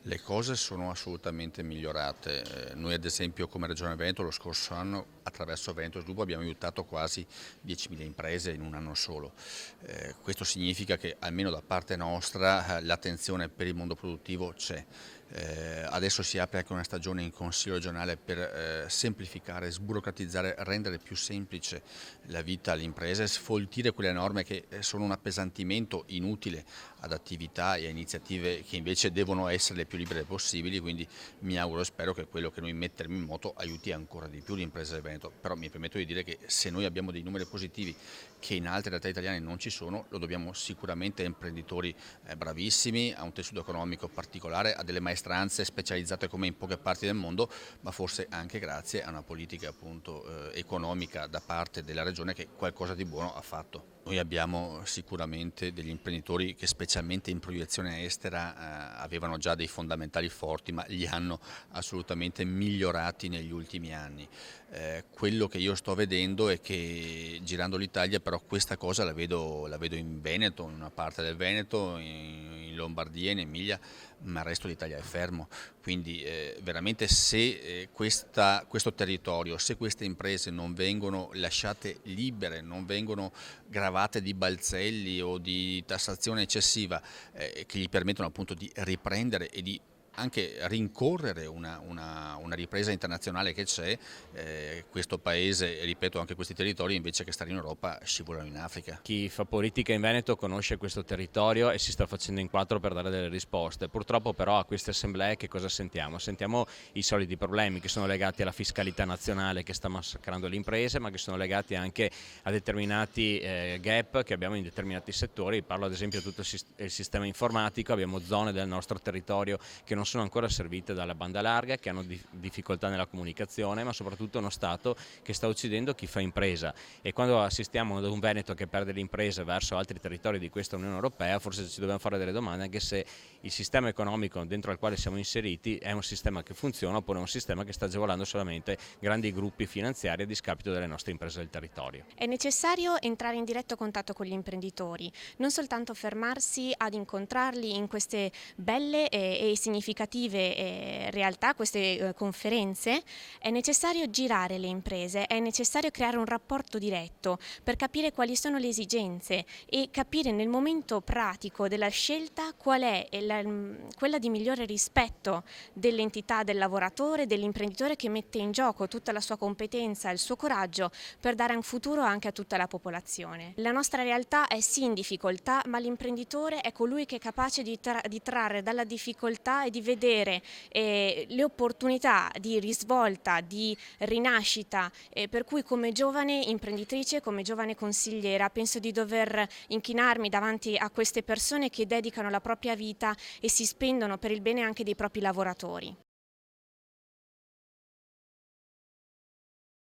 Le cose sono assolutamente migliorate. Noi ad esempio come Regione Veneto lo scorso anno attraverso Veneto Sviluppo abbiamo aiutato quasi 10.000 imprese in un anno solo. Questo significa che almeno da parte nostra l'attenzione per il mondo produttivo c'è. Adesso si apre anche una stagione in Consiglio regionale per semplificare, sburocratizzare, rendere più semplice la vita alle imprese, sfoltire quelle norme che sono un appesantimento inutile ad attività e a iniziative che invece devono essere le più libere possibili, quindi mi auguro e spero che quello che noi metteremo in moto aiuti ancora di più le imprese del Veneto, però mi permetto di dire che se noi abbiamo dei numeri positivi che in altre realtà italiane non ci sono, lo dobbiamo sicuramente a imprenditori bravissimi, a un tessuto economico particolare, a delle maestranze specializzate come in poche parti del mondo, ma forse anche grazie a una politica appunto economica da parte della regione che qualcosa di buono ha fatto. Noi abbiamo sicuramente degli imprenditori che specialmente in proiezione estera avevano già dei fondamentali forti, ma li hanno assolutamente migliorati negli ultimi anni. Quello che io sto vedendo è che girando l'Italia però questa cosa la vedo in Veneto, in una parte del Veneto, in Lombardia, in Emilia, ma il resto d'Italia è fermo. Quindi veramente se questo territorio, se queste imprese non vengono lasciate libere, non vengono gravate di balzelli o di tassazione eccessiva che gli permettono appunto di riprendere e di anche rincorrere una ripresa internazionale che c'è, questo paese, ripeto anche questi territori invece che stare in Europa scivolano in Africa. Chi fa politica in Veneto conosce questo territorio e si sta facendo in quattro per dare delle risposte. Purtroppo però a queste assemblee che cosa sentiamo? Sentiamo i soliti problemi che sono legati alla fiscalità nazionale che sta massacrando le imprese, ma che sono legati anche a determinati gap che abbiamo in determinati settori. Parlo ad esempio di tutto il sistema informatico, abbiamo zone del nostro territorio che non sono ancora servite dalla banda larga, che hanno difficoltà nella comunicazione, ma soprattutto uno Stato che sta uccidendo chi fa impresa. E quando assistiamo ad un Veneto che perde le imprese verso altri territori di questa Unione Europea, forse ci dobbiamo fare delle domande anche se il sistema economico dentro al quale siamo inseriti è un sistema che funziona oppure è un sistema che sta agevolando solamente grandi gruppi finanziari a discapito delle nostre imprese del territorio. È necessario entrare in diretto contatto con gli imprenditori, non soltanto fermarsi ad incontrarli in queste belle e significative realtà, queste conferenze. È necessario girare le imprese, è necessario creare un rapporto diretto per capire quali sono le esigenze e capire nel momento pratico della scelta qual è quella di migliore rispetto dell'entità del lavoratore, dell'imprenditore che mette in gioco tutta la sua competenza e il suo coraggio per dare un futuro anche a tutta la popolazione. La nostra realtà è sì in difficoltà, ma l'imprenditore è colui che è capace di trarre dalla difficoltà e di vedere le opportunità di risvolta, di rinascita, per cui come giovane imprenditrice, come giovane consigliera, penso di dover inchinarmi davanti a queste persone che dedicano la propria vita e si spendono per il bene anche dei propri lavoratori.